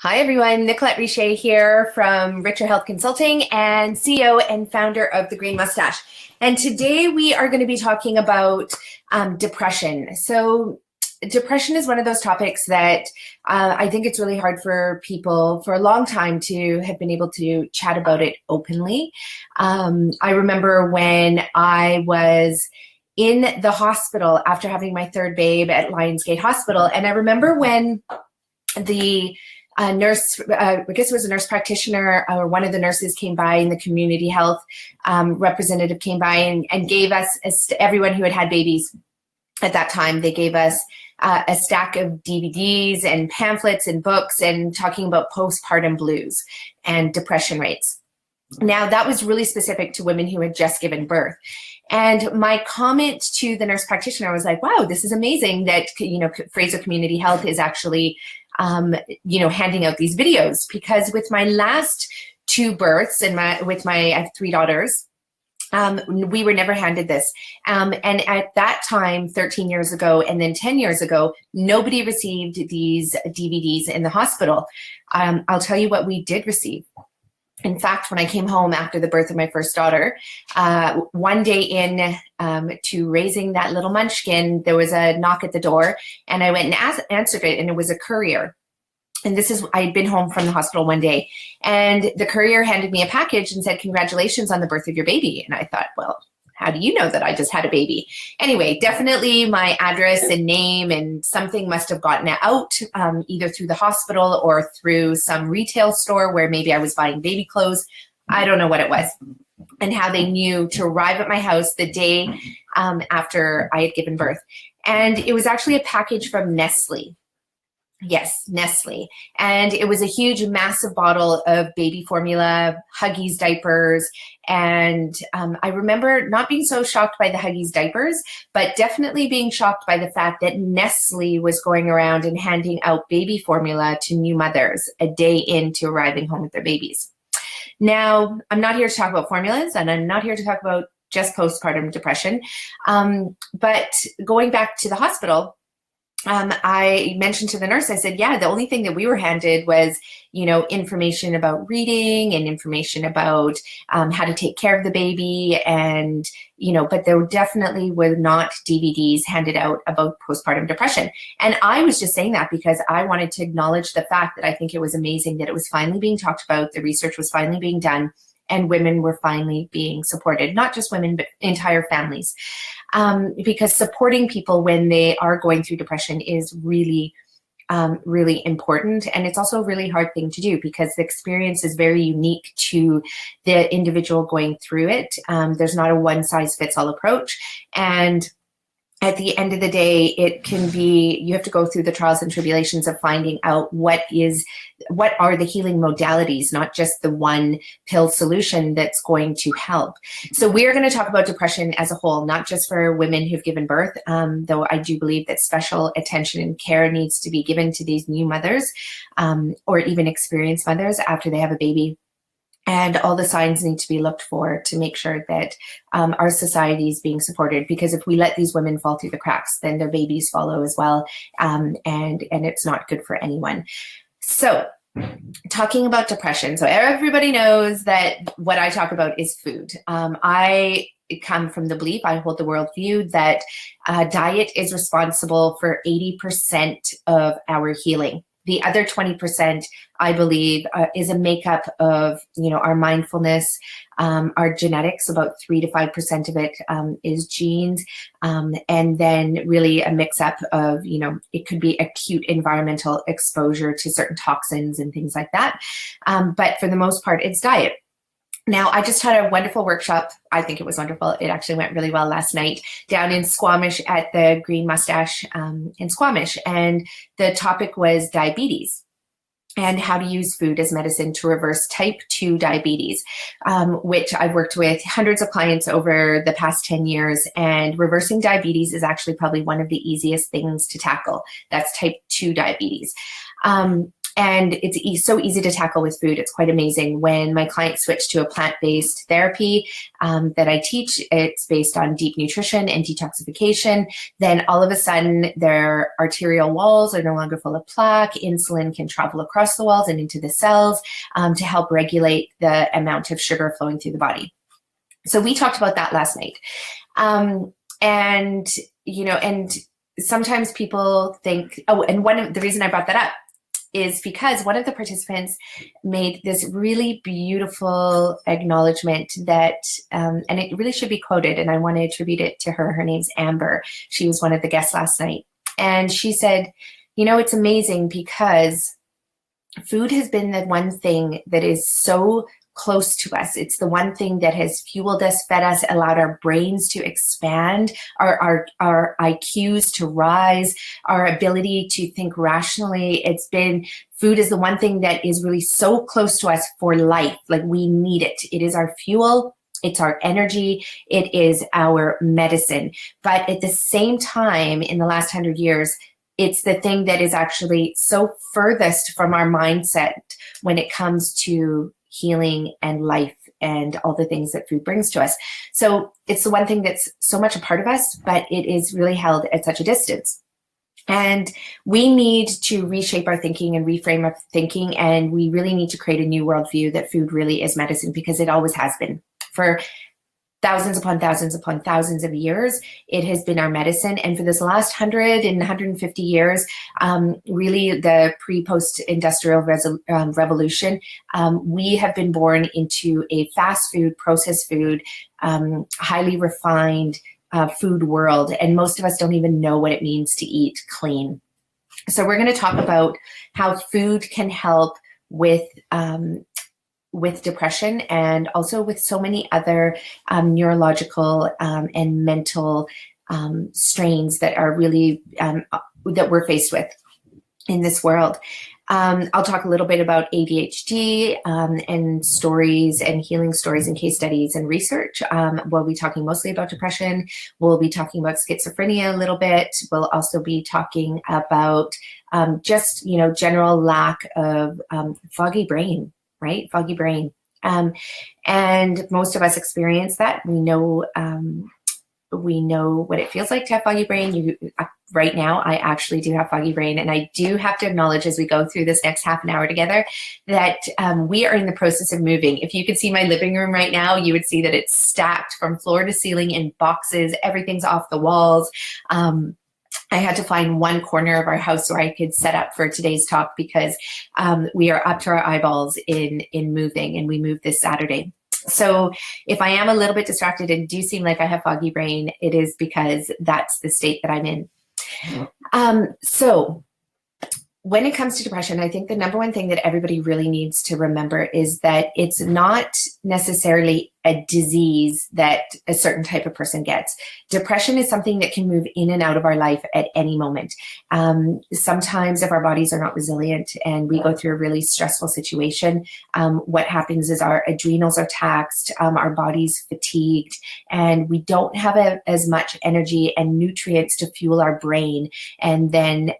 Hi, everyone. Nicolette Richer here from Richer Health Consulting and CEO and founder of The Green Mustache. And today we are going to be talking about depression. So depression is one of those topics that I think it's really hard for people for a long time to have been able to chat about it openly. I remember when I was in the hospital after having my third babe at Lionsgate Hospital. And I remember when the nurse, I guess it was a nurse practitioner or one of the nurses came by, and the community health representative came by and gave us, everyone who had had babies at that time, they gave us a stack of DVDs and pamphlets and books and talking about postpartum blues and depression rates. Now, that was really specific to women who had just given birth. And my comment to the nurse practitioner was like, wow, this is amazing that, Fraser Community Health is actually handing out these videos, because with my last two births and I have three daughters, we were never handed this. And at that time, 13 years ago, and then 10 years ago, nobody received these DVDs in the hospital. I'll tell you what we did receive. In fact, when I came home after the birth of my first daughter, one day in to raising that little munchkin, there was a knock at the door, and I went and answered it, and it was a courier. And I had been home from the hospital one day, and the courier handed me a package and said, "Congratulations on the birth of your baby." And I thought, well, how do you know that I just had a baby? Anyway, definitely my address and name and something must have gotten out, either through the hospital or through some retail store where maybe I was buying baby clothes. I don't know what it was, and how they knew to arrive at my house the day after I had given birth. And it was actually a package from Nestle. Yes, Nestle. And it was a huge, massive bottle of baby formula, Huggies diapers. And I remember not being so shocked by the Huggies diapers, but definitely being shocked by the fact that Nestle was going around and handing out baby formula to new mothers a day into arriving home with their babies. Now, I'm not here to talk about formulas, and I'm not here to talk about just postpartum depression. But going back to the hospital, I mentioned to the nurse, I said, yeah, the only thing that we were handed was, information about reading and information about how to take care of the baby. And, but there definitely were not DVDs handed out about postpartum depression. And I was just saying that because I wanted to acknowledge the fact that I think it was amazing that it was finally being talked about. The research was finally being done, and women were finally being supported, not just women, but entire families. Because supporting people when they are going through depression is really, really important. And it's also a really hard thing to do because the experience is very unique to the individual going through it. There's not a one-size-fits-all approach. And at the end of the day, it can be, you have to go through the trials and tribulations of finding out what are the healing modalities, not just the one pill solution that's going to help. So we're going to talk about depression as a whole, not just for women who've given birth, though I do believe that special attention and care needs to be given to these new mothers, or even experienced mothers after they have a baby. And all the signs need to be looked for to make sure that our society is being supported. Because if we let these women fall through the cracks, then their babies follow as well, and it's not good for anyone. So, talking about depression. So everybody knows that what I talk about is food. I come from the belief, I hold the worldview that diet is responsible for 80% of our healing. The other 20%, I believe, is a makeup of, our mindfulness, our genetics. About 3 to 5% of it is genes, and then really a mix-up of, it could be acute environmental exposure to certain toxins and things like that. But for the most part, it's diet. Now, I just had a wonderful workshop. I think it was wonderful. It actually went really well last night down in Squamish at the Green Mustache in Squamish. And the topic was diabetes and how to use food as medicine to reverse type 2 diabetes, which I've worked with hundreds of clients over the past 10 years. And reversing diabetes is actually probably one of the easiest things to tackle. That's type 2 diabetes. And it's so easy to tackle with food. It's quite amazing. When my clients switch to a plant-based therapy that I teach, it's based on deep nutrition and detoxification. Then all of a sudden, their arterial walls are no longer full of plaque. Insulin can travel across the walls and into the cells to help regulate the amount of sugar flowing through the body. So we talked about that last night. And sometimes people think, and the reason I brought that up is because one of the participants made this really beautiful acknowledgement that, and it really should be quoted, and I want to attribute it to her. Her name's Amber. She was one of the guests last night. And she said, it's amazing because food has been the one thing that is so close to us. It's the one thing that has fueled us, fed us, allowed our brains to expand, our IQs to rise, our ability to think rationally. Food is the one thing that is really so close to us for life. Like, we need it. It is our fuel. It's our energy. It is our medicine. But at the same time, in the last 100 years, it's the thing that is actually so furthest from our mindset when it comes to healing and life and all the things that food brings to us. So it's the one thing that's so much a part of us, but it is really held at such a distance. And we need to reshape our thinking and reframe our thinking. And we really need to create a new worldview that food really is medicine, because it always has been. For thousands upon thousands upon thousands of years, it has been our medicine. And for this last 100 and 150 years, really the pre-post-industrial revolution, we have been born into a fast food, processed food, highly refined food world. And most of us don't even know what it means to eat clean. So we're going to talk about how food can help with depression, and also with so many other neurological and mental strains that are really that we're faced with in this world. I'll talk a little bit about ADHD and stories and healing stories and case studies and research. We'll be talking mostly about depression. We'll be talking about schizophrenia a little bit. We'll also be talking about just general lack of foggy brain. Right? Foggy brain. And most of us experience that. We know what it feels like to have foggy brain. Right now, I actually do have foggy brain. And I do have to acknowledge, as we go through this next half an hour together, that we are in the process of moving. If you could see my living room right now, you would see that it's stacked from floor to ceiling in boxes. Everything's off the walls. I had to find one corner of our house where I could set up for today's talk, because we are up to our eyeballs in moving, and we move this Saturday. So if I am a little bit distracted and do seem like I have foggy brain, it is because that's the state that I'm in. So when it comes to depression, I think the number one thing that everybody really needs to remember is that it's not necessarily a disease that a certain type of person gets. Depression is something that can move in and out of our life at any moment. Sometimes if our bodies are not resilient and we go through a really stressful situation, what happens is our adrenals are taxed, our body's fatigued, and we don't have as much energy and nutrients to fuel our brain. And then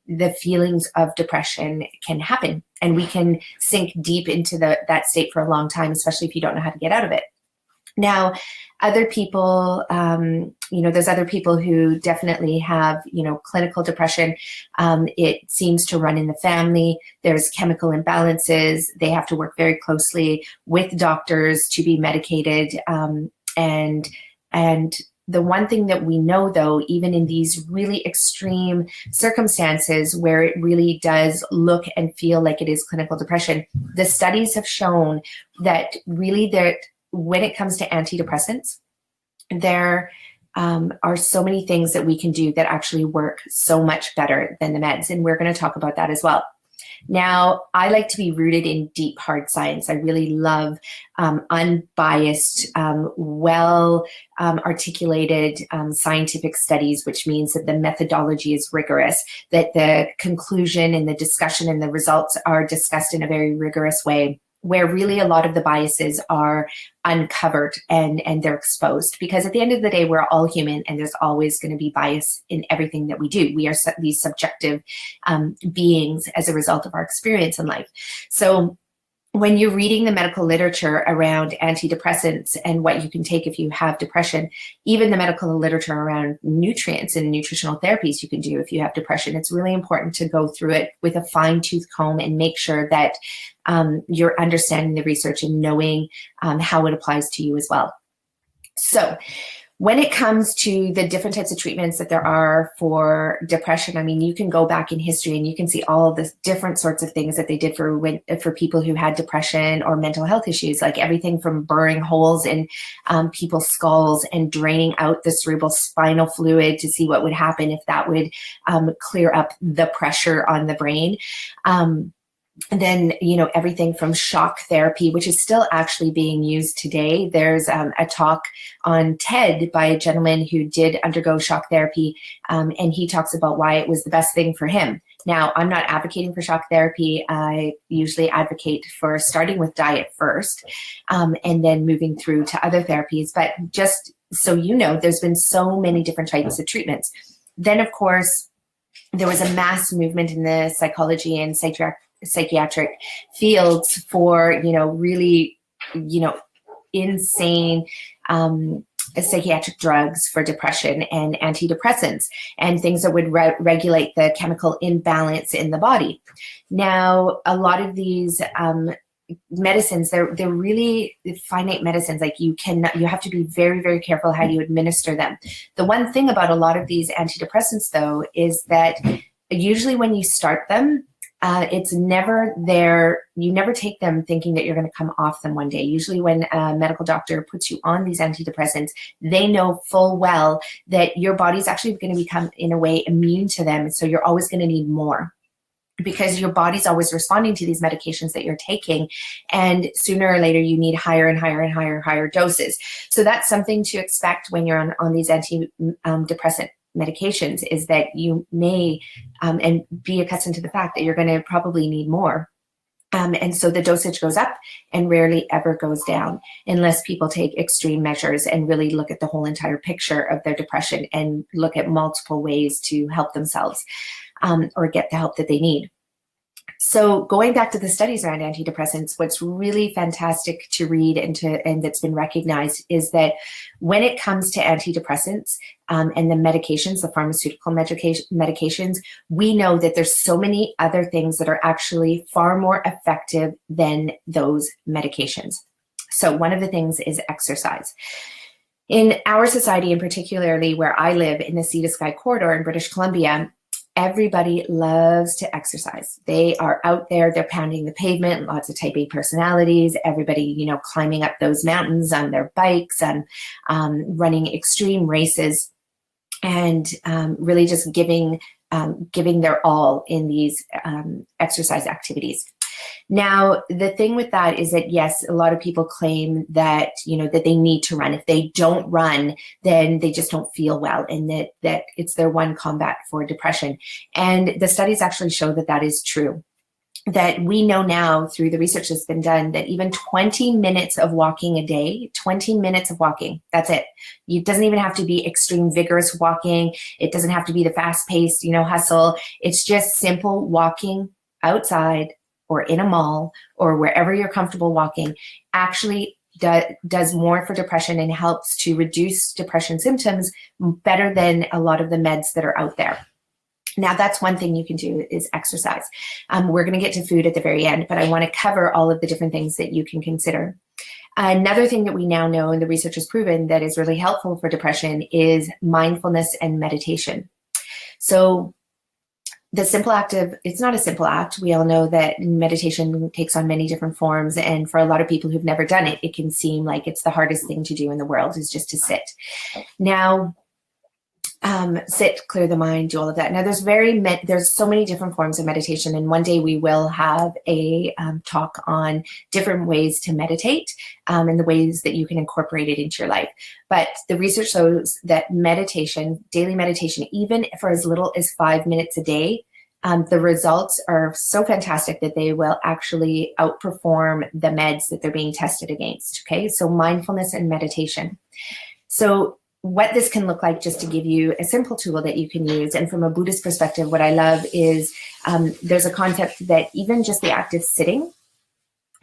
the feelings of depression can happen, and we can sink deep into that state for a long time, especially if you don't know how to get out of it. Now, other people, there's other people who definitely have, clinical depression. It seems to run in the family. There's chemical imbalances. They have to work very closely with doctors to be medicated. And the one thing that we know, though, even in these really extreme circumstances where it really does look and feel like it is clinical depression, the studies have shown that when it comes to antidepressants, there are so many things that we can do that actually work so much better than the meds. And we're going to talk about that as well. Now, I like to be rooted in deep, hard science. I really love unbiased, articulated scientific studies, which means that the methodology is rigorous, that the conclusion and the discussion and the results are discussed in a very rigorous way. where really a lot of the biases are uncovered and they're exposed. Because at the end of the day, we're all human, and there's always going to be bias in everything that we do. We are these subjective beings as a result of our experience in life. So when you're reading the medical literature around antidepressants and what you can take if you have depression, even the medical literature around nutrients and nutritional therapies you can do if you have depression, it's really important to go through it with a fine-tooth comb and make sure that you're understanding the research and knowing how it applies to you as well. So when it comes to the different types of treatments that there are for depression, I mean, you can go back in history and you can see all of the different sorts of things that they did for people who had depression or mental health issues, like everything from burring holes in people's skulls and draining out the cerebral spinal fluid to see what would happen if that would clear up the pressure on the brain. And then, everything from shock therapy, which is still actually being used today. There's a talk on TED by a gentleman who did undergo shock therapy, and he talks about why it was the best thing for him. Now, I'm not advocating for shock therapy. I usually advocate for starting with diet first, and then moving through to other therapies. But just so you know, there's been so many different types of treatments. Then, of course, there was a mass movement in the psychology and psychiatric fields for, really, insane psychiatric drugs for depression and antidepressants and things that would regulate the chemical imbalance in the body. Now, a lot of these medicines, they're really finite medicines. Like you have to be very, very careful how you administer them. The one thing about a lot of these antidepressants, though, is that usually when you start them, it's never there. You never take them thinking that you're going to come off them one day. Usually when a medical doctor puts you on these antidepressants, they know full well that your body's actually going to become, in a way, immune to them. So you're always going to need more, because your body's always responding to these medications that you're taking. And sooner or later, you need higher and higher and higher doses. So that's something to expect when you're on these antidepressant medications, is that you may and be accustomed to the fact that you're going to probably need more. And so the dosage goes up and rarely ever goes down, unless people take extreme measures and really look at the whole entire picture of their depression and look at multiple ways to help themselves or get the help that they need. So going back to the studies around antidepressants, what's really fantastic to read and that's been recognized is that when it comes to antidepressants and the medications, the pharmaceutical medications, we know that there's so many other things that are actually far more effective than those medications. So one of the things is exercise. In our society, and particularly where I live in the Sea to Sky corridor in British Columbia, everybody loves to exercise. They are out there, they're pounding the pavement, lots of type A personalities, everybody, climbing up those mountains on their bikes and running extreme races and really just giving their all in these exercise activities. Now, the thing with that is that, yes, a lot of people claim that, that they need to run. If they don't run, then they just don't feel well, and that it's their one combat for depression. And the studies actually show that that is true. That we know now through the research that's been done that even 20 minutes of walking a day, 20 minutes of walking, that's it. It doesn't even have to be extreme vigorous walking. It doesn't have to be the fast-paced, hustle. It's just simple walking outside or in a mall or wherever you're comfortable walking, actually does more for depression and helps to reduce depression symptoms better than a lot of the meds that are out there. Now, that's one thing you can do is exercise. We're going to get to food at the very end, but I want to cover all of the different things that you can consider. Another thing that we now know, and the research has proven that is really helpful for depression, is mindfulness and meditation. So the simple act of, it's not a simple act. We all know that meditation takes on many different forms. And for a lot of people who've never done it, it can seem like it's the hardest thing to do in the world, is just to sit. Now, sit, clear the mind, do all of that. Now, there's so many different forms of meditation. And one day we will have a talk on different ways to meditate and the ways that you can incorporate it into your life. But the research shows that meditation, daily meditation, even for as little as 5 minutes a day, the results are so fantastic that they will actually outperform the meds that they're being tested against. Okay, so mindfulness and meditation. So what this can look like, just to give you a simple tool that you can use, and from a Buddhist perspective, what I love is there's a concept that even just the act of sitting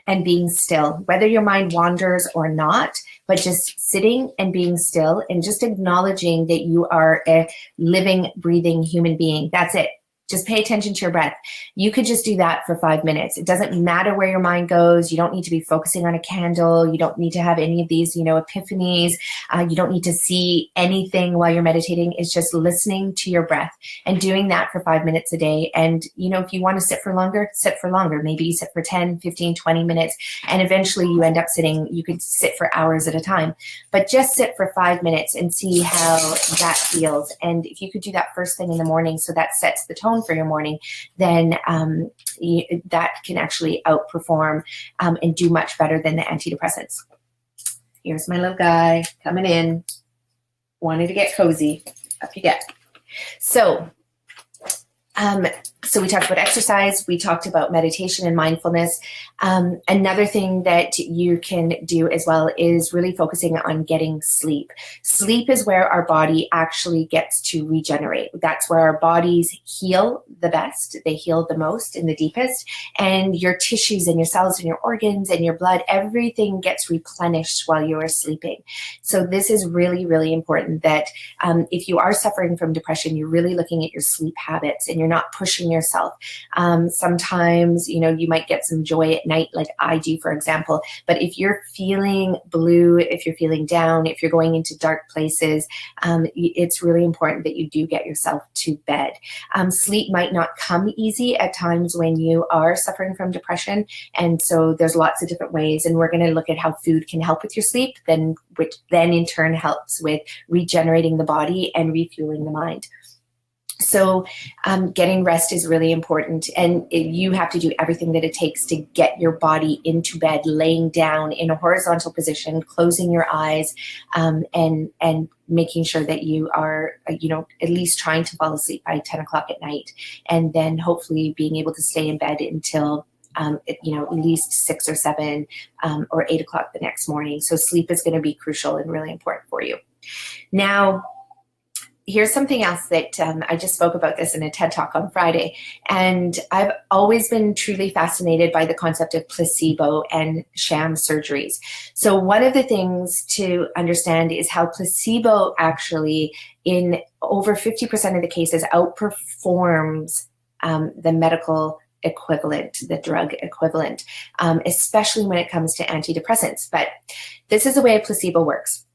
and being still, whether your mind wanders or not, but just sitting and being still and just acknowledging that you are a living, breathing human being. That's it. Just pay attention to your breath. You could just do that for 5 minutes. It doesn't matter where your mind goes. You don't need to be focusing on a candle. You don't need to have any of these, epiphanies. You don't need to see anything while you're meditating. It's just listening to your breath and doing that for 5 minutes a day. And, if you want to sit for longer, sit for longer. Maybe you sit for 10, 15, 20 minutes, and eventually you end up sitting, you could sit for hours at a time, but just sit for 5 minutes and see how that feels. And if you could do that first thing in the morning, so that sets the tone for your morning, then that can actually outperform and do much better than the antidepressants. Here's my little guy coming in, wanting to get cozy. Up you get. So we talked about exercise. We talked about meditation and mindfulness. Another thing that you can do as well is really focusing on getting sleep. Sleep is where our body actually gets to regenerate. That's where our bodies heal the best. They heal the most and the deepest. And your tissues and your cells and your organs and your blood, everything gets replenished while you are sleeping. So this is really, really important that if you are suffering from depression, you're really looking at your sleep habits and you're not pushing yourself. Sometimes, you might get some joy at night, like I do, for example. But if you're feeling blue, if you're feeling down, if you're going into dark places, it's really important that you do get yourself to bed. Sleep might not come easy at times when you are suffering from depression. And so there's lots of different ways. And we're going to look at how food can help with your sleep, which then in turn helps with regenerating the body and refueling the mind. So getting rest is really important, and you have to do everything that it takes to get your body into bed, laying down in a horizontal position, closing your eyes, and making sure that you are, at least trying to fall asleep by 10 o'clock at night, and then hopefully being able to stay in bed until at least 6 or 7 or 8 o'clock the next morning. So sleep is going to be crucial and really important for you. Now, here's something else that I just spoke about this in a TED Talk on Friday, and I've always been truly fascinated by the concept of placebo and sham surgeries. So one of the things to understand is how placebo actually, in over 50% of the cases, outperforms the medical equivalent, the drug equivalent, especially when it comes to antidepressants. But this is the way a placebo works.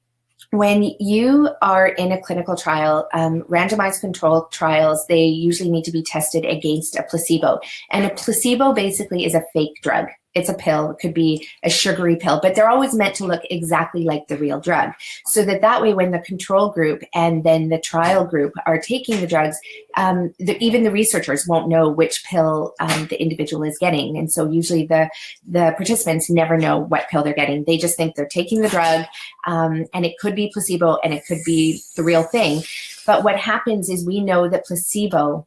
When you are in a clinical trial, randomized controlled trials, they usually need to be tested against a placebo. And a placebo basically is a fake drug. It's a pill. It could be a sugary pill, but they're always meant to look exactly like the real drug. So that way, when the control group and then the trial group are taking the drugs, even the researchers won't know which pill the individual is getting. And so usually the participants never know what pill they're getting. They just think they're taking the drug, and it could be placebo and it could be the real thing. But what happens is we know that placebo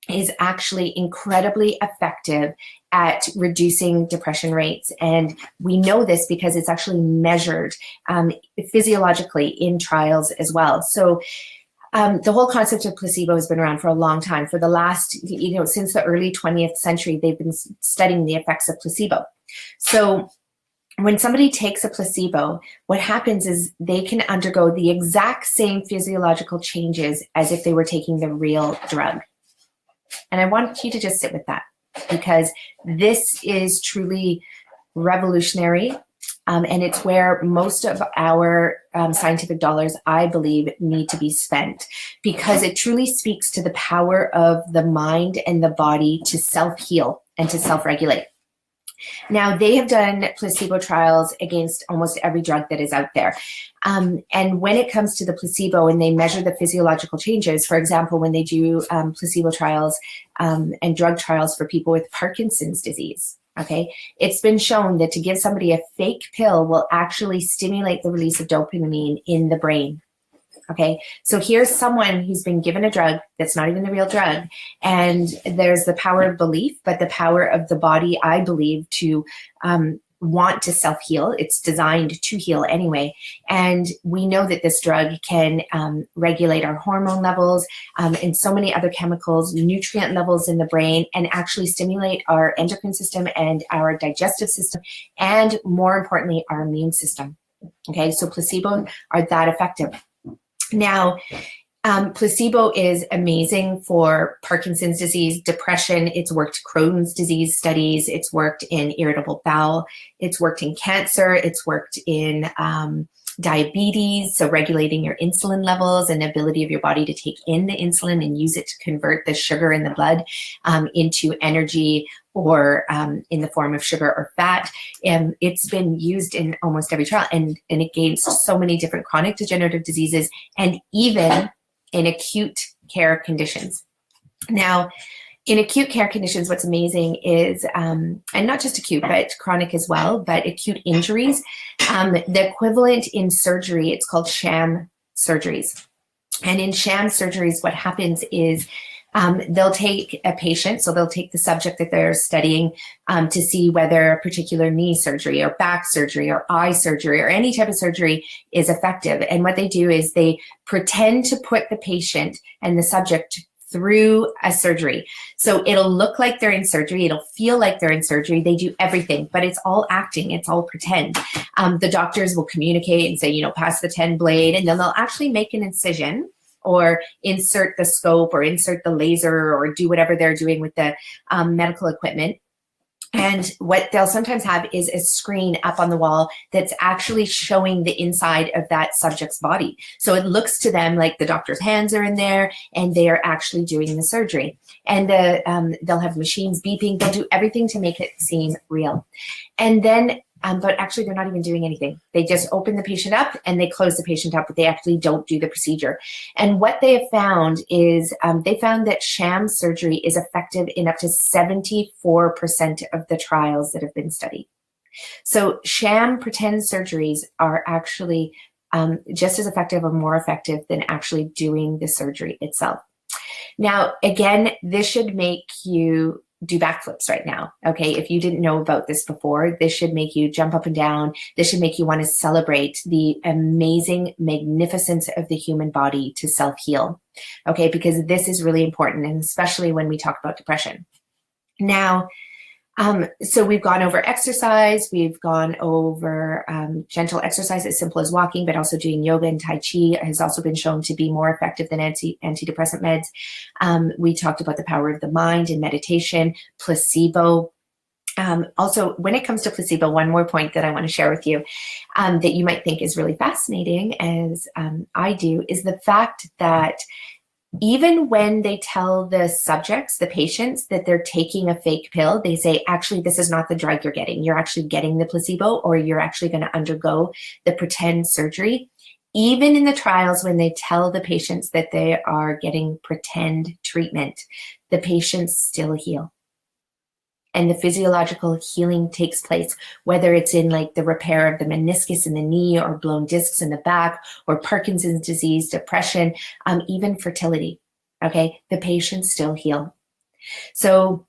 is actually incredibly effective at reducing depression rates. And we know this because it's actually measured physiologically in trials as well. So the whole concept of placebo has been around for a long time. For the last, since the early 20th century, they've been studying the effects of placebo. So when somebody takes a placebo, what happens is they can undergo the exact same physiological changes as if they were taking the real drug. And I want you to just sit with that, because this is truly revolutionary. And it's where most of our scientific dollars, I believe, need to be spent, because it truly speaks to the power of the mind and the body to self-heal and to self-regulate. Now, they have done placebo trials against almost every drug that is out there. And when it comes to the placebo and they measure the physiological changes, for example, when they do placebo trials and drug trials for people with Parkinson's disease, okay, it's been shown that to give somebody a fake pill will actually stimulate the release of dopamine in the brain. Okay, so here's someone who's been given a drug that's not even the real drug, and there's the power of belief, but the power of the body, I believe, to want to self-heal. It's designed to heal anyway, and we know that this drug can regulate our hormone levels and so many other chemicals, nutrient levels in the brain, and actually stimulate our endocrine system and our digestive system, and more importantly, our immune system. Okay, so placebo are that effective. Now, placebo is amazing for Parkinson's disease, depression. It's worked Crohn's disease studies. It's worked in irritable bowel. It's worked in cancer. It's worked in diabetes, so regulating your insulin levels and the ability of your body to take in the insulin and use it to convert the sugar in the blood into energy, or in the form of sugar or fat. And it's been used in almost every trial, and against so many different chronic degenerative diseases, and even in acute care conditions. Now, in acute care conditions, what's amazing is, and not just acute, but chronic as well, but acute injuries, the equivalent in surgery, it's called sham surgeries. And in sham surgeries, what happens is they'll take a patient, so they'll take the subject that they're studying to see whether a particular knee surgery or back surgery or eye surgery or any type of surgery is effective. And what they do is they pretend to put the patient and the subject through a surgery. So it'll look like they're in surgery. It'll feel like they're in surgery. They do everything, but it's all acting. It's all pretend. The doctors will communicate and say, pass the 10 blade, and then they'll actually make an incision or insert the scope or insert the laser or do whatever they're doing with the medical equipment. And what they'll sometimes have is a screen up on the wall that's actually showing the inside of that subject's body. So it looks to them like the doctor's hands are in there and they are actually doing the surgery. And they'll have machines beeping. They'll do everything to make it seem real. And then but actually they're not even doing anything. They just open the patient up and they close the patient up, but they actually don't do the procedure. And what they have found is they found that sham surgery is effective in up to 74% of the trials that have been studied. So sham pretend surgeries are actually just as effective or more effective than actually doing the surgery itself. Now, again, this should make you do backflips right now. Okay, if you didn't know about this before, this should make you jump up and down. This should make you want to celebrate the amazing magnificence of the human body to self-heal. Okay, because this is really important, and especially when we talk about depression. Now, so we've gone over exercise, we've gone over gentle exercise as simple as walking, but also doing yoga and Tai Chi has also been shown to be more effective than antidepressant meds. We talked about the power of the mind and meditation, placebo. Also, when it comes to placebo, one more point that I want to share with you that you might think is really fascinating, as I do, is the fact that even when they tell the subjects, the patients, that they're taking a fake pill, they say, actually, this is not the drug you're getting. You're actually getting the placebo, or you're actually going to undergo the pretend surgery. Even in the trials, when they tell the patients that they are getting pretend treatment, the patients still heal. And the physiological healing takes place, whether it's in like the repair of the meniscus in the knee, or blown discs in the back, or Parkinson's disease, depression, even fertility. Okay, the patients still heal. So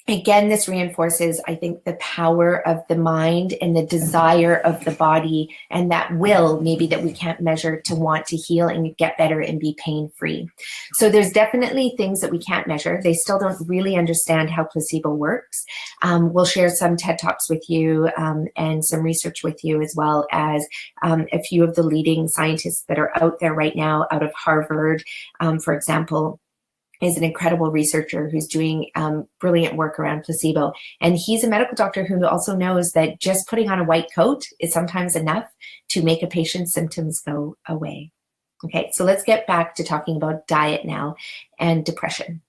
again, this reinforces, I think, the power of the mind and the desire of the body, and that will maybe that we can't measure, to want to heal and get better and be pain-free. So there's definitely things that we can't measure. They still don't really understand how placebo works. We'll share some TED Talks with you and some research with you, as well as a few of the leading scientists that are out there right now out of Harvard, for example, is an incredible researcher who's doing brilliant work around placebo. And he's a medical doctor who also knows that just putting on a white coat is sometimes enough to make a patient's symptoms go away. Okay, so let's get back to talking about diet now and depression.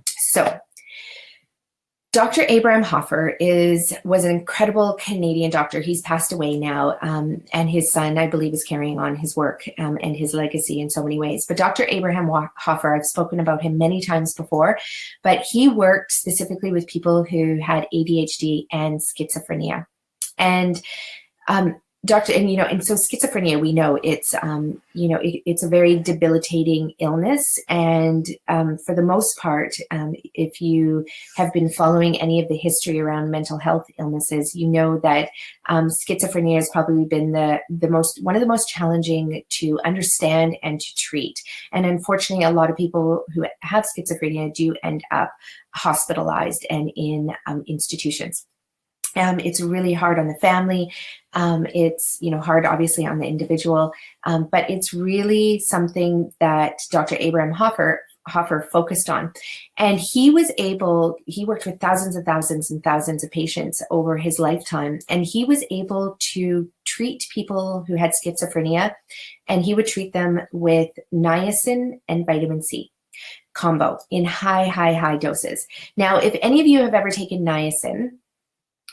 So Dr. Abraham Hoffer was an incredible Canadian doctor. He's passed away now, and his son, I believe, is carrying on his work and his legacy in so many ways. But Dr. Abraham Hoffer, I've spoken about him many times before, but he worked specifically with people who had ADHD and schizophrenia. And and so schizophrenia, we know it's, it's a very debilitating illness. And for the most part, if you have been following any of the history around mental health illnesses, you know that schizophrenia has probably been one of the most challenging to understand and to treat. And unfortunately, a lot of people who have schizophrenia do end up hospitalized and in institutions. It's really hard on the family. It's hard, obviously, on the individual, but it's really something that Dr. Abraham Hoffer focused on. And he worked with thousands and thousands and thousands of patients over his lifetime. And he was able to treat people who had schizophrenia, and he would treat them with niacin and vitamin C combo in high doses. Now, if any of you have ever taken niacin,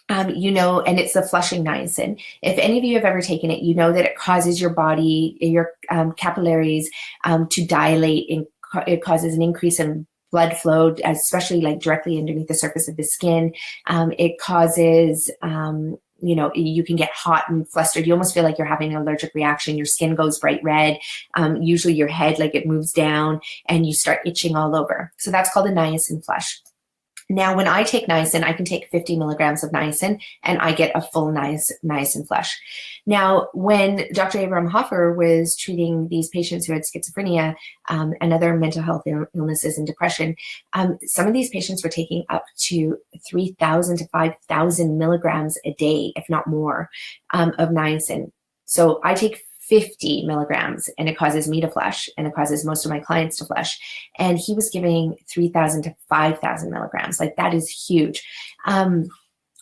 and it's the flushing niacin. If any of you have ever taken it, you know that it causes your body, your capillaries to dilate, and it causes an increase in blood flow, especially like directly underneath the surface of the skin. It causes, you can get hot and flustered. You almost feel like you're having an allergic reaction. Your skin goes bright red. Usually your head, like it moves down, and you start itching all over. So that's called a niacin flush. Now, when I take niacin, I can take 50 milligrams of niacin, and I get a full niacin flush. Now, when Dr. Abraham Hoffer was treating these patients who had schizophrenia and other mental health illnesses and depression, some of these patients were taking up to 3,000 to 5,000 milligrams a day, if not more, of niacin. So I take 50 milligrams, and it causes me to flush, and it causes most of my clients to flush. And he was giving 3,000 to 5,000 milligrams. Like, that is huge. And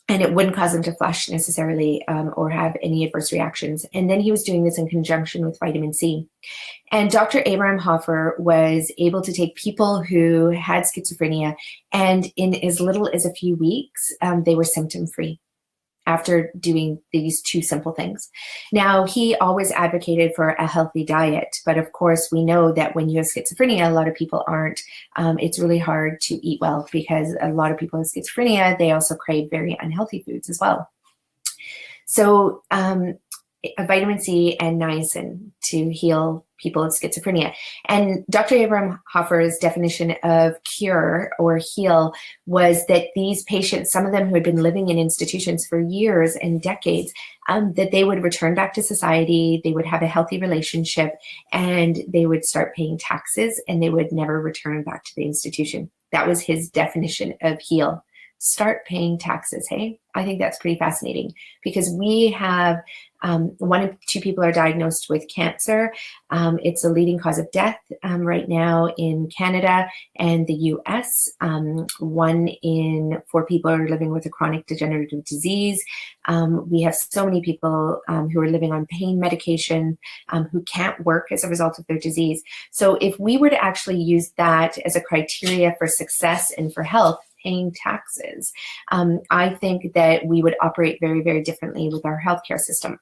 it wouldn't cause them to flush necessarily or have any adverse reactions. And then he was doing this in conjunction with vitamin C. And Dr. Abraham Hoffer was able to take people who had schizophrenia, and in as little as a few weeks, they were symptom-free after doing these two simple things. Now, he always advocated for a healthy diet, but of course we know that when you have schizophrenia, a lot of people aren't. It's really hard to eat well, because a lot of people with schizophrenia, they also crave very unhealthy foods as well. So vitamin C and niacin to heal people with schizophrenia. And Dr. Abraham Hoffer's definition of cure or heal was that these patients, some of them who had been living in institutions for years and decades, that they would return back to society, they would have a healthy relationship, and they would start paying taxes, and they would never return back to the institution. That was his definition of heal. Start paying taxes, hey? I think that's pretty fascinating, because we have one of two people are diagnosed with cancer. It's a leading cause of death right now in Canada and the US. 1 in 4 people are living with a chronic degenerative disease. We have so many people who are living on pain medication, who can't work as a result of their disease. So if we were to actually use that as a criteria for success and for health, paying taxes, I think that we would operate very, very differently with our healthcare system.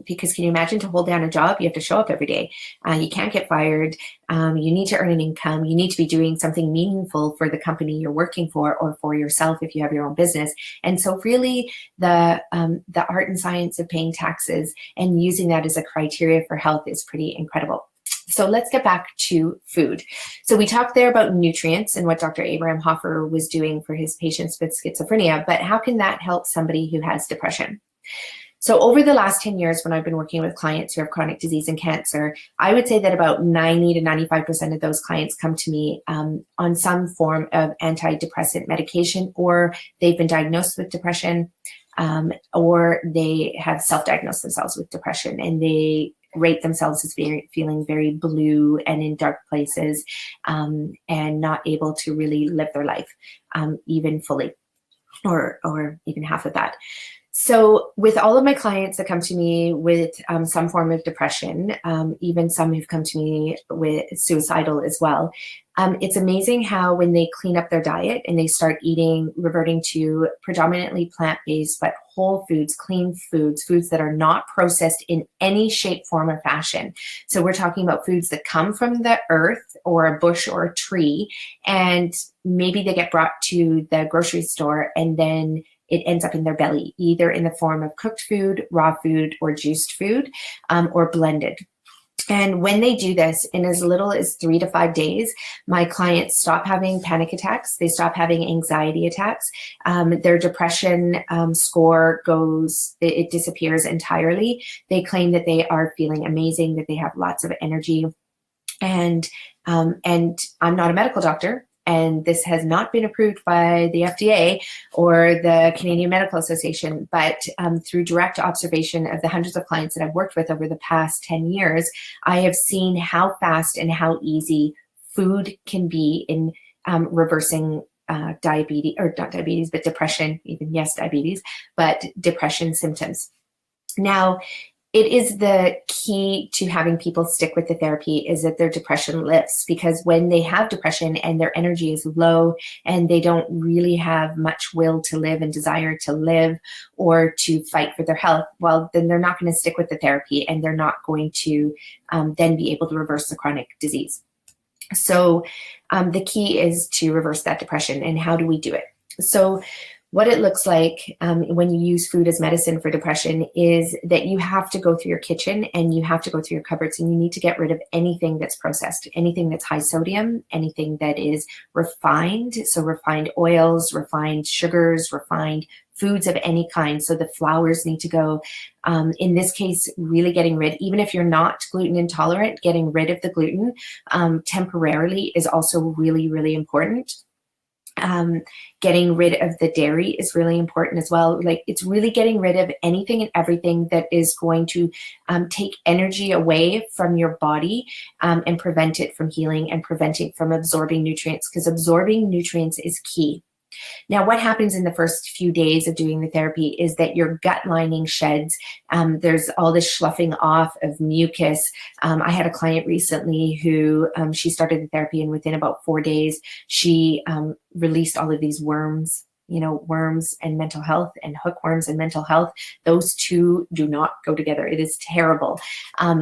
Because can you imagine, to hold down a job, you have to show up every day. You can't get fired. You need to earn an income. You need to be doing something meaningful for the company you're working for, or for yourself if you have your own business. And so really the art and science of paying taxes and using that as a criteria for health is pretty incredible. So let's get back to food. So we talked there about nutrients and what Dr. Abraham Hoffer was doing for his patients with schizophrenia, but how can that help somebody who has depression? So over the last 10 years, when I've been working with clients who have chronic disease and cancer, I would say that about 90 to 95% of those clients come to me on some form of antidepressant medication, or they've been diagnosed with depression, or they have self-diagnosed themselves with depression, and they rate themselves as feeling very blue and in dark places, and not able to really live their life even fully, or even half of that. So with all of my clients that come to me with some form of depression, even some who've come to me with suicidal as well, it's amazing how when they clean up their diet and they start eating, reverting to predominantly plant-based, but whole foods, clean foods, foods that are not processed in any shape, form, or fashion. So we're talking about foods that come from the earth or a bush or a tree, and maybe they get brought to the grocery store and then it ends up in their belly, either in the form of cooked food, raw food, or juiced food, or blended. And when they do this in as little as 3 to 5 days, my clients stop having panic attacks. They stop having anxiety attacks. Their depression score it disappears entirely. They claim that they are feeling amazing, that they have lots of energy. And I'm not a medical doctor, and this has not been approved by the FDA or the Canadian Medical Association, but through direct observation of the hundreds of clients that I've worked with over the past 10 years, I have seen how fast and how easy food can be in reversing diabetes, or not diabetes, but depression, even yes, diabetes, but depression symptoms. Now, it is the key to having people stick with the therapy is that their depression lifts, because when they have depression and their energy is low and they don't really have much will to live and desire to live or to fight for their health, well, then they're not going to stick with the therapy, and they're not going to then be able to reverse the chronic disease. So the key is to reverse that depression. And how do we do it? So what it looks like when you use food as medicine for depression is that you have to go through your kitchen and you have to go through your cupboards, and you need to get rid of anything that's processed, anything that's high sodium, anything that is refined. So refined oils, refined sugars, refined foods of any kind. So the flours need to go. In this case, really getting rid, even if you're not gluten intolerant, getting rid of the gluten temporarily is also really, really important. Getting rid of the dairy is really important as well. Like, it's really getting rid of anything and everything that is going to take energy away from your body and prevent it from healing and prevent it from absorbing nutrients, because absorbing nutrients is key. Now, what happens in the first few days of doing the therapy is that your gut lining sheds. There's all this sloughing off of mucus. I had a client recently who she started the therapy, and within about 4 days, she released all of these worms. You know, worms and mental health, and hookworms and mental health, those two do not go together. It is terrible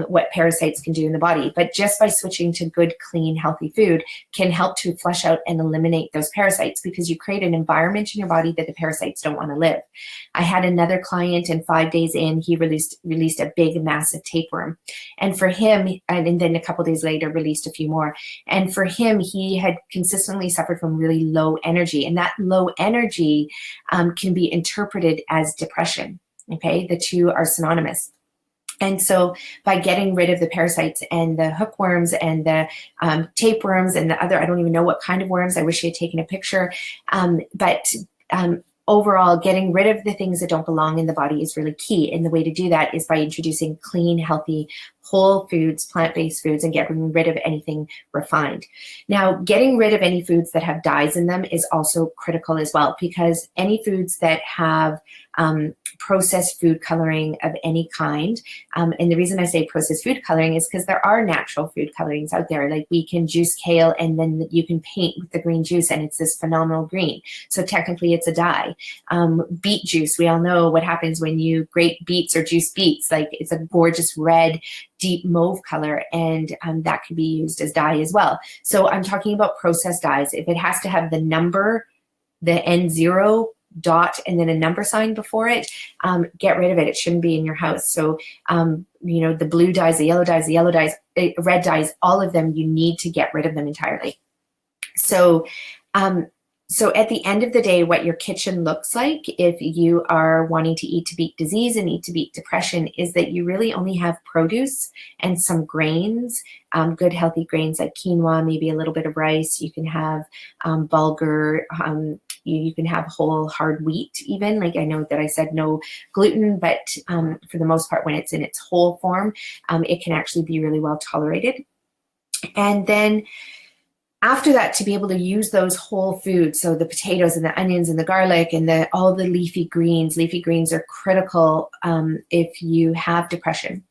what parasites can do in the body. But just by switching to good, clean, healthy food can help to flush out and eliminate those parasites, because you create an environment in your body that the parasites don't want to live. I had another client, and 5 days in, he released a big, massive tapeworm. And for him, and then a couple days later, released a few more. And for him, he had consistently suffered from really low energy, and that low energy can be interpreted as depression. Okay, the two are synonymous. And so by getting rid of the parasites and the hookworms and the tapeworms and the other, I don't even know what kind of worms, I wish he had taken a picture, but overall, getting rid of the things that don't belong in the body is really key. And the way to do that is by introducing clean, healthy, whole foods, plant-based foods, and getting rid of anything refined. Now, getting rid of any foods that have dyes in them is also critical as well, because any foods that have processed food coloring of any kind, and the reason I say processed food coloring is because there are natural food colorings out there. Like, we can juice kale and then you can paint with the green juice and it's this phenomenal green. So technically it's a dye. Beet juice, we all know what happens when you grate beets or juice beets. Like, it's a gorgeous red, deep mauve color, and that can be used as dye as well. So I'm talking about processed dyes. If it has to have the number, the N0 dot and then a number sign before it, get rid of it. It shouldn't be in your house. So you know, the blue dyes, the yellow dyes, red dyes, all of them, you need to get rid of them entirely. So so at the end of the day, what your kitchen looks like, if you are wanting to eat to beat disease and eat to beat depression, is that you really only have produce and some grains, good healthy grains like quinoa, maybe a little bit of rice. You can have bulgur, you can have whole hard wheat even. Like, I know that I said no gluten, but for the most part, when it's in its whole form, it can actually be really well tolerated. And then after that, to be able to use those whole foods, so the potatoes and the onions and the garlic and all the leafy greens. Leafy greens are critical if you have depression.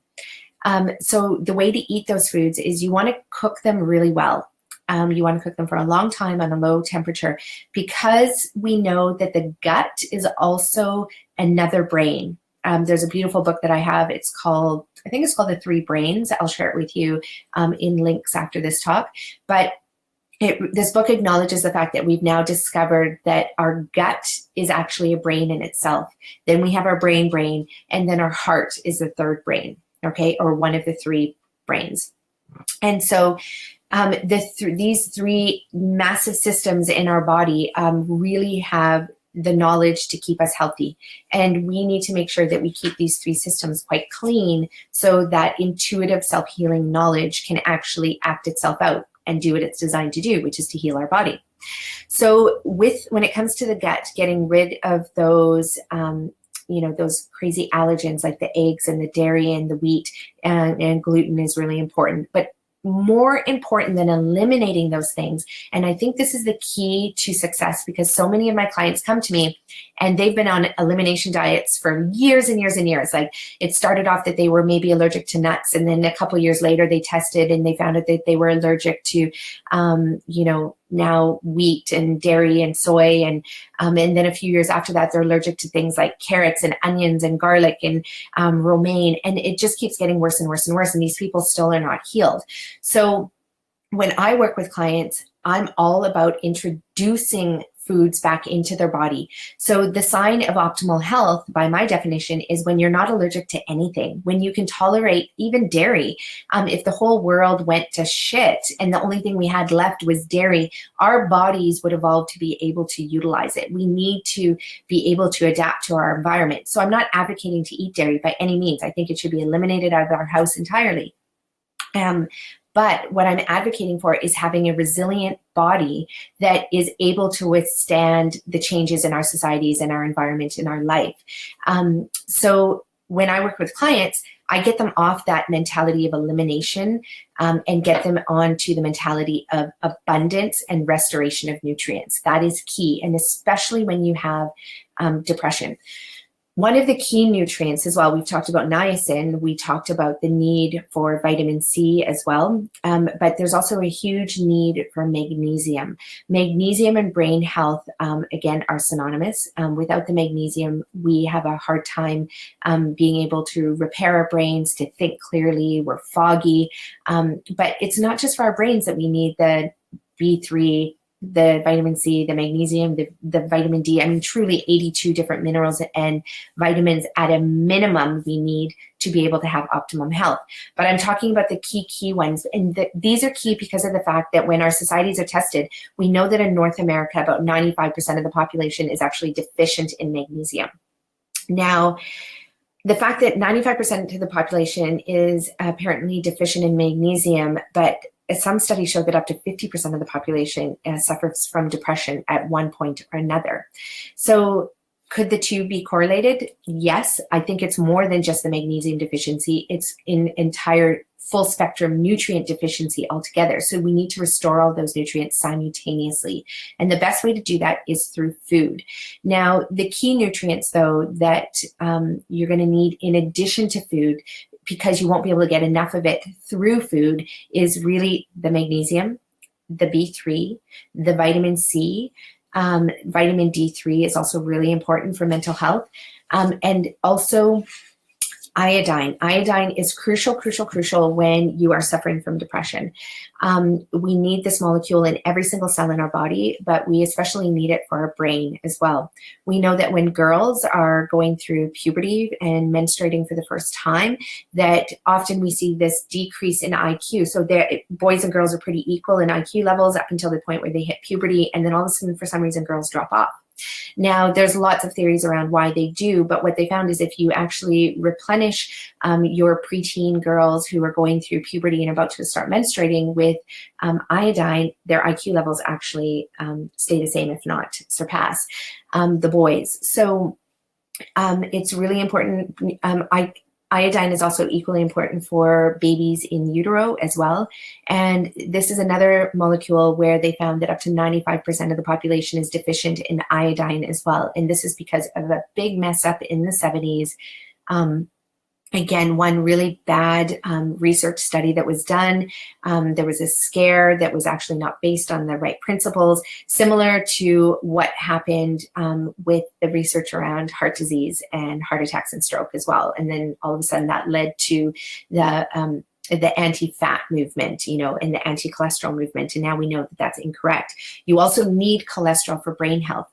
So the way to eat those foods is you want to cook them really well. You want to cook them for a long time on a low temperature, because we know that the gut is also another brain. There's a beautiful book that I have. I think it's called The Three Brains. I'll share it with you in links after this talk. But This book acknowledges the fact that we've now discovered that our gut is actually a brain in itself. Then we have our brain, and then our heart is the third brain, okay, or one of the three brains. And so these three massive systems in our body really have the knowledge to keep us healthy. And we need to make sure that we keep these three systems quite clean so that intuitive self-healing knowledge can actually act itself out and do what it's designed to do, which is to heal our body. So when it comes to the gut, getting rid of those those crazy allergens like the eggs and the dairy and the wheat and gluten is really important. But more important than eliminating those things, and I think this is the key to success, because so many of my clients come to me and they've been on elimination diets for years and years and years. Like, it started off that they were maybe allergic to nuts, and then a couple of years later they tested and they found out that they were allergic to now wheat and dairy and soy, and then a few years after that they're allergic to things like carrots and onions and garlic and romaine, and it just keeps getting worse and worse and worse, and these people still are not healed. So when I work with clients, I'm all about introducing foods back into their body. So the sign of optimal health, by my definition, is when you're not allergic to anything, when you can tolerate even dairy. If the whole world went to shit and the only thing we had left was dairy, our bodies would evolve to be able to utilize it. We need to be able to adapt to our environment. So I'm not advocating to eat dairy by any means. I think it should be eliminated out of our house entirely. But what I'm advocating for is having a resilient body that is able to withstand the changes in our societies and our environment in our life. So when I work with clients, I get them off that mentality of elimination and get them onto the mentality of abundance and restoration of nutrients. That is key, and especially when you have depression. One of the key nutrients as well, we've talked about niacin, we talked about the need for vitamin C as well, but there's also a huge need for magnesium. Magnesium and brain health, again, are synonymous. Without the magnesium, we have a hard time being able to repair our brains, to think clearly, we're foggy. But it's not just for our brains that we need the B3, the vitamin C, the magnesium, the vitamin D. I mean, truly 82 different minerals and vitamins at a minimum we need to be able to have optimum health. But I'm talking about the key ones. And these are key because of the fact that when our societies are tested, we know that in North America, about 95% of the population is actually deficient in magnesium. Now, the fact that 95% of the population is apparently deficient in magnesium, but some studies show that up to 50% of the population suffers from depression at one point or another. So could the two be correlated? Yes, I think it's more than just the magnesium deficiency. It's an entire full spectrum nutrient deficiency altogether. So we need to restore all those nutrients simultaneously. And the best way to do that is through food. Now, the key nutrients, though, that you're going to need in addition to food, because you won't be able to get enough of it through food, is really the magnesium, the B3, the vitamin C. Vitamin D3 is also really important for mental health. And also iodine. Iodine is crucial when you are suffering from depression. We need this molecule in every single cell in our body, but we especially need it for our brain as well. We know that when girls are going through puberty and menstruating for the first time, that often we see this decrease in IQ. So boys and girls are pretty equal in IQ levels up until the point where they hit puberty, and then all of a sudden, for some reason, girls drop off. Now, there's lots of theories around why they do, but what they found is if you actually replenish your preteen girls who are going through puberty and about to start menstruating with iodine, their IQ levels actually stay the same, if not surpass the boys. So it's really important. Iodine is also equally important for babies in utero as well. And this is another molecule where they found that up to 95% of the population is deficient in iodine as well. And this is because of a big mess up in the 70s. Again, one really bad research study that was done. There was a scare that was actually not based on the right principles, similar to what happened with the research around heart disease and heart attacks and stroke as well. And then all of a sudden that led to the the anti-fat movement, you know, and the anti-cholesterol movement. And now we know that that's incorrect. You also need cholesterol for brain health.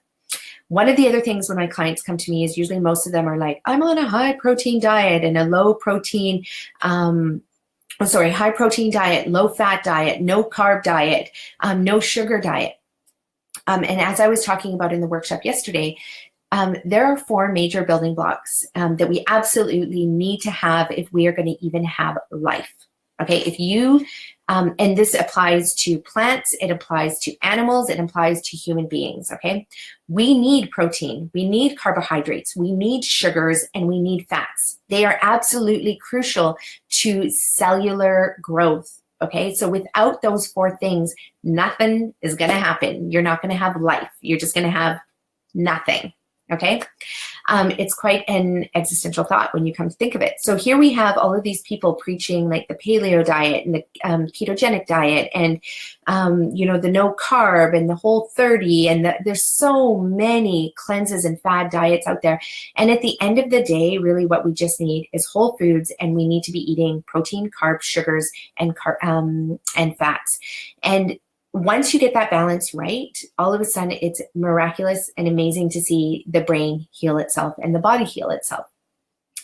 One of the other things when my clients come to me is usually most of them are like, I'm on a high protein diet and a low protein, high protein diet, low fat diet, no carb diet, no sugar diet. And as I was talking about in the workshop yesterday, there are 4 major building blocks that we absolutely need to have if we are going to even have life. Okay, if you, and this applies to plants, it applies to animals, it applies to human beings, okay? We need protein, we need carbohydrates, we need sugars, and we need fats. They are absolutely crucial to cellular growth, okay? So without those 4 things, nothing is gonna happen. You're not gonna have life. You're just gonna have nothing. Okay, it's quite an existential thought when you come to think of it. So here we have all of these people preaching like the paleo diet and the ketogenic diet and, you know, the no carb and the Whole30 and there's so many cleanses and fad diets out there. And at the end of the day, really what we just need is whole foods, and we need to be eating protein, carbs, sugars, and fats. And once you get that balance right, all of a sudden it's miraculous and amazing to see the brain heal itself and the body heal itself.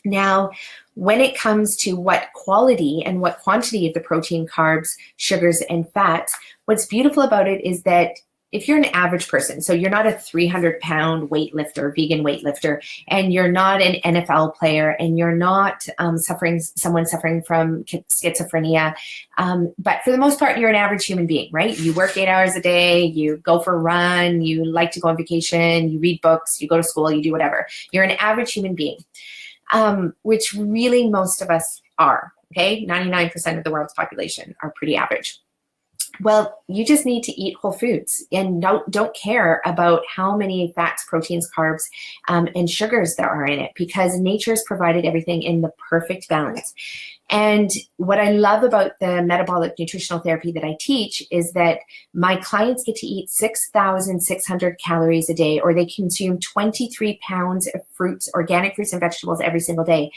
Now, when it comes to what quality and what quantity of the protein, carbs, sugars, and fats, what's beautiful about it is that if you're an average person, so you're not a 300-pound weightlifter, vegan weightlifter, and you're not an NFL player, and you're not someone suffering from schizophrenia, but for the most part, you're an average human being, right? You work 8 hours a day, you go for a run, you like to go on vacation, you read books, you go to school, you do whatever. You're an average human being, which really most of us are, okay? 99% of the world's population are pretty average. Well, you just need to eat whole foods and don't care about how many fats, proteins, carbs, and sugars there are in it, because nature's provided everything in the perfect balance. And what I love about the metabolic nutritional therapy that I teach is that my clients get to eat 6,600 calories a day, or they consume 23 pounds of fruits, organic fruits and vegetables every single day.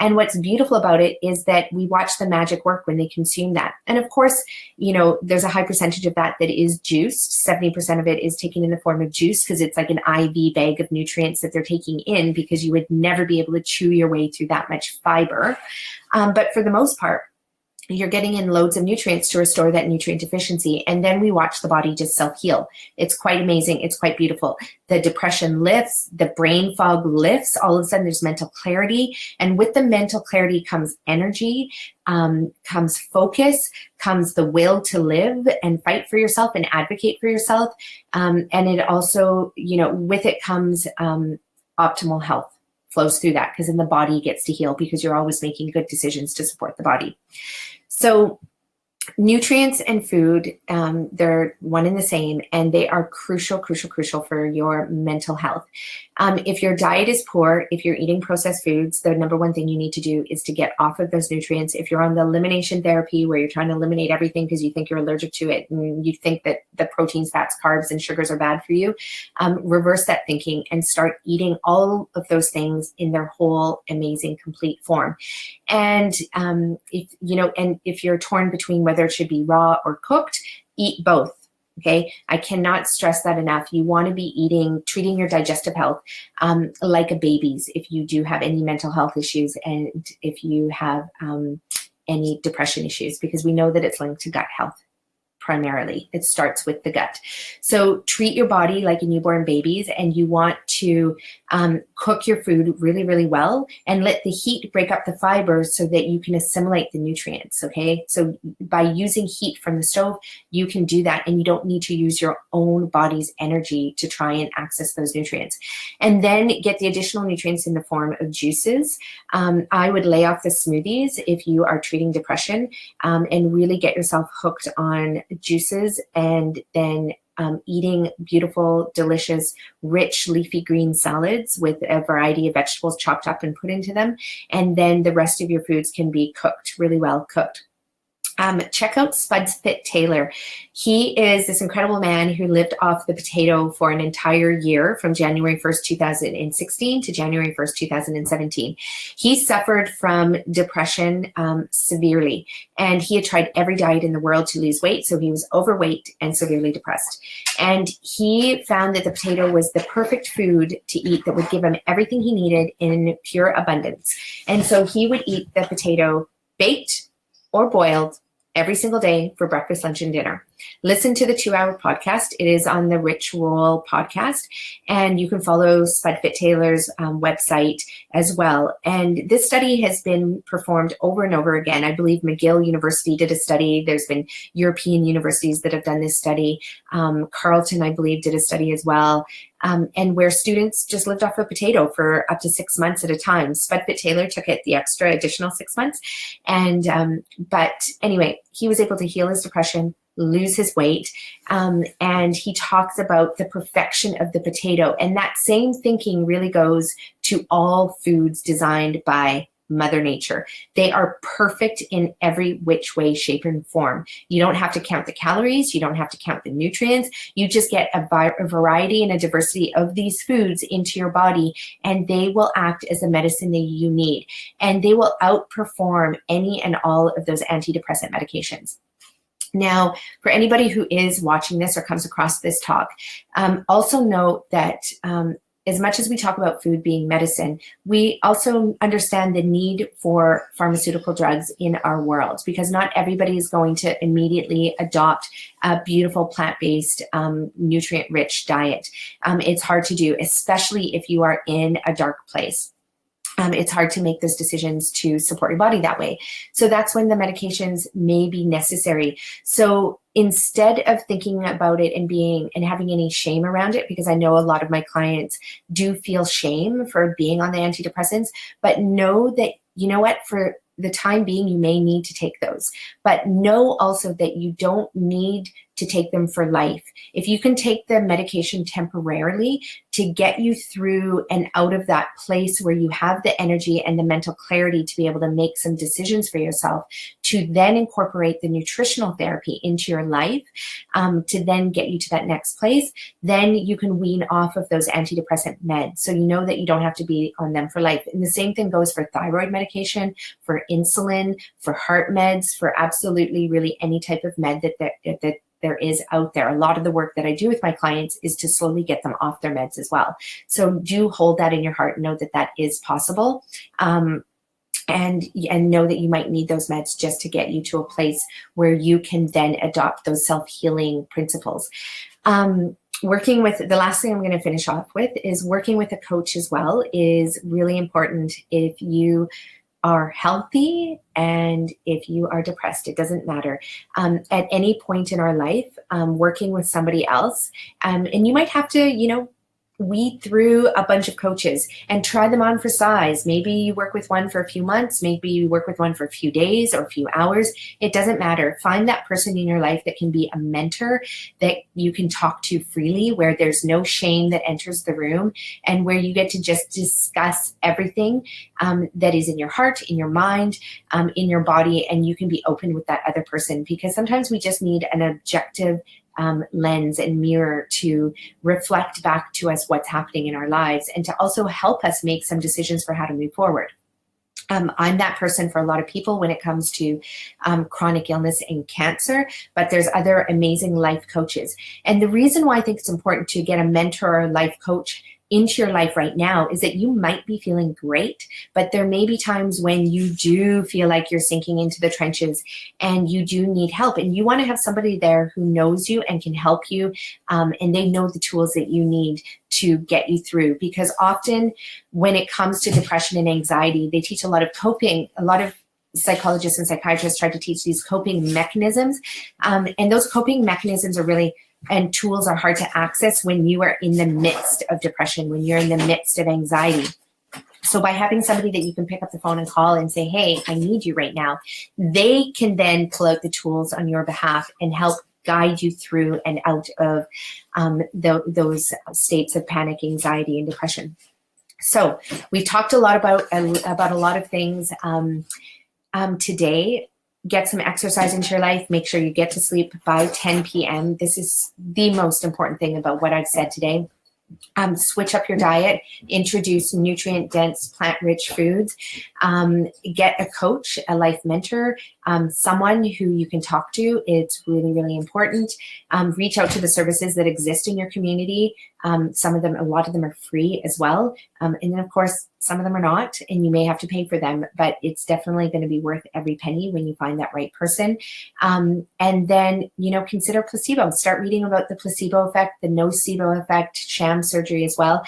And what's beautiful about it is that we watch the magic work when they consume that. And of course, you know, there's a high percentage of that is juiced. 70% of it is taken in the form of juice, because it's like an IV bag of nutrients that they're taking in, because you would never be able to chew your way through that much fiber. But for the most part, you're getting in loads of nutrients to restore that nutrient deficiency. And then we watch the body just self-heal. It's quite amazing. It's quite beautiful. The depression lifts, the brain fog lifts. All of a sudden there's mental clarity. And with the mental clarity comes energy, comes focus, comes the will to live and fight for yourself and advocate for yourself. And it also, you know, with it comes optimal health. Flows through that, because then the body gets to heal, because you're always making good decisions to support the body. So nutrients and food, they're one and the same, and they are crucial for your mental health. If your diet is poor, if you're eating processed foods, the number one thing you need to do is to get off of those nutrients. If you're on the elimination therapy, where you're trying to eliminate everything because you think you're allergic to it and you think that the proteins, fats, carbs, and sugars are bad for you, reverse that thinking and start eating all of those things in their whole, amazing, complete form. And if you're torn between whether it should be raw or cooked, eat both. Okay, I cannot stress that enough. You want to be treating your digestive health like a baby's if you do have any mental health issues, and if you have any depression issues, because we know that it's linked to gut health. Primarily, it starts with the gut. So treat your body like a newborn baby's, and you want to cook your food really well, and let the heat break up the fibers so that you can assimilate the nutrients, okay? So by using heat from the stove, you can do that, and you don't need to use your own body's energy to try and access those nutrients. And then get the additional nutrients in the form of juices. I would lay off the smoothies if you are treating depression, and really get yourself hooked on juices, and then eating beautiful, delicious, rich, leafy green salads with a variety of vegetables chopped up and put into them. And then the rest of your foods can be cooked, really well cooked. check out Spuds Fit Taylor. He is this incredible man who lived off the potato for an entire year from January 1st, 2016 to January 1st, 2017. He suffered from depression severely, and he had tried every diet in the world to lose weight, so he was overweight and severely depressed. And he found that the potato was the perfect food to eat that would give him everything he needed in pure abundance. And so he would eat the potato baked or boiled every single day for breakfast, lunch, and dinner. Listen to the 2-hour podcast. It is on the Rich Roll podcast, and you can follow Spud Fit Taylor's website as well. And this study has been performed over and over again. I believe McGill University did a study. There's been European universities that have done this study. Carleton, I believe, did a study as well. And where students just lived off a potato for up to 6 months at a time. Spud Fit Taylor took it the extra additional 6 months. And but anyway, he was able to heal his depression, lose his weight, and he talks about the perfection of the potato. And that same thinking really goes to all foods designed by Mother Nature. They are perfect in every which way, shape, and form. You don't have to count the calories. You don't have to count the nutrients. You just get a variety and a diversity of these foods into your body, and they will act as the medicine that you need. And they will outperform any and all of those antidepressant medications. Now, for anybody who is watching this or comes across this talk, also note that as much as we talk about food being medicine, we also understand the need for pharmaceutical drugs in our world, because not everybody is going to immediately adopt a beautiful plant-based, nutrient-rich diet. It's hard to do, especially if you are in a dark place. It's hard to make those decisions to support your body that way. So that's when the medications may be necessary. So instead of thinking about it and having any shame around it, because I know a lot of my clients do feel shame for being on the antidepressants, but know that, you know what, for the time being, you may need to take those. But know also that you don't need to take them for life. If you can take the medication temporarily to get you through and out of that place where you have the energy and the mental clarity to be able to make some decisions for yourself, to then incorporate the nutritional therapy into your life, to then get you to that next place, then you can wean off of those antidepressant meds. So you know that you don't have to be on them for life. And the same thing goes for thyroid medication, for insulin, for heart meds, for absolutely really any type of med that there is out there. A lot of the work that I do with my clients is to slowly get them off their meds as well. So do hold that in your heart and know that that is possible. And know that you might need those meds just to get you to a place where you can then adopt those self-healing principles. Working with, the last thing I'm going to finish off with is working with a coach as well is really important if you are healthy and if you are depressed. It doesn't matter. At any point in our life, working with somebody else, and you might have to, weed through a bunch of coaches and try them on for size. Maybe you work with one for a few months, maybe you work with one for a few days or a few hours. It doesn't matter. Find that person in your life that can be a mentor that you can talk to freely, where there's no shame that enters the room, and where you get to just discuss everything that is in your heart, in your mind, in your body, and you can be open with that other person, because sometimes we just need an objective lens and mirror to reflect back to us what's happening in our lives, and to also help us make some decisions for how to move forward. I'm that person for a lot of people when it comes to chronic illness and cancer, but there's other amazing life coaches. And the reason why I think it's important to get a mentor or a life coach into your life right now is that you might be feeling great, but there may be times when you do feel like you're sinking into the trenches and you do need help, and you want to have somebody there who knows you and can help you, and they know the tools that you need to get you through. Because often when it comes to depression and anxiety, they teach a lot of coping, a lot of psychologists and psychiatrists try to teach these coping mechanisms, and those coping mechanisms are really, and tools are hard to access when you are in the midst of depression, when you're in the midst of anxiety. So by having somebody that you can pick up the phone and call and say, hey, I need you right now, they can then pull out the tools on your behalf and help guide you through and out of those states of panic, anxiety, and depression. So we've talked a lot about a lot of things today. get some exercise into your life. Make sure you get to sleep by 10 p.m. This is the most important thing about what I've said today. Switch up your diet, introduce nutrient-dense, plant-rich foods, get a coach, a life mentor, someone who you can talk to. It's really, really important. Reach out to the services that exist in your community. Some of them, a lot of them are free as well. And then, of course, some of them are not, and you may have to pay for them, but it's definitely going to be worth every penny when you find that right person. And then, consider placebo. Start reading about the placebo effect, the nocebo effect, sham surgery as well.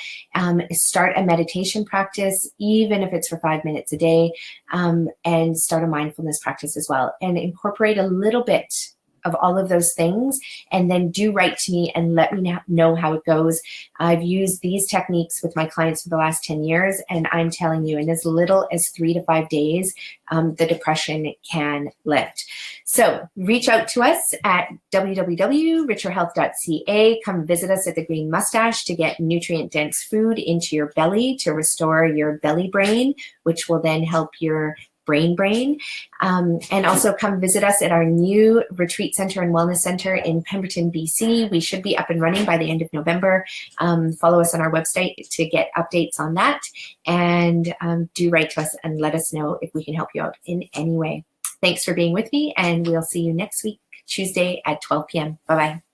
Start a meditation practice, even if it's for 5 minutes a day, and start a mindfulness practice as well. And incorporate a little bit of all of those things, and then do write to me and let me know how it goes. I've used these techniques with my clients for the last 10 years, and I'm telling you, in as little as 3 to 5 days, the depression can lift. So reach out to us at www.richerhealth.ca. Come visit us at the Green Mustache to get nutrient-dense food into your belly to restore your belly brain, which will then help your brain. And also come visit us at our new retreat center and wellness center in Pemberton, BC. We should be up and running by the end of November. Follow us on our website to get updates on that. And do write to us and let us know if we can help you out in any way. Thanks for being with me, and we'll see you next week, Tuesday at 12 p.m. Bye-bye.